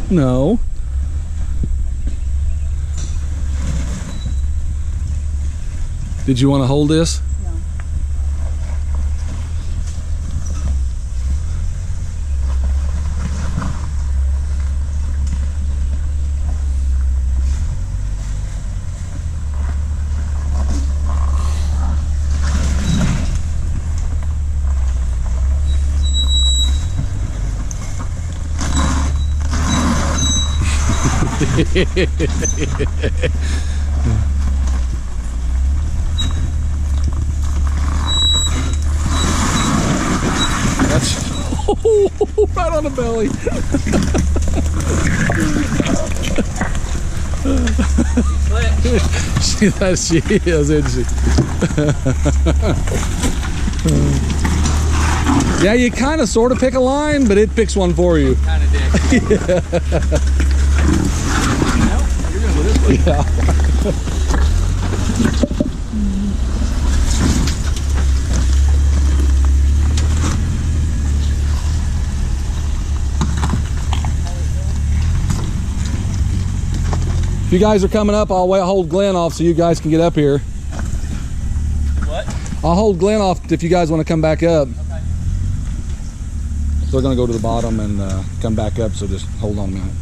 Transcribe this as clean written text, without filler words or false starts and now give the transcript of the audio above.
No. Did you want to hold this? No. That's right on the belly. She is, isn't she? Yeah, you kind of sort of pick a line, but it picks one for you. Kind of did. Yeah. You're gonna go this way. Yeah. If you guys are coming up, I'll hold Glenn off so you guys can get up here. What? I'll hold Glenn off if you guys want to come back up. Okay. So they're going to go to the bottom and come back up, so just hold on a minute.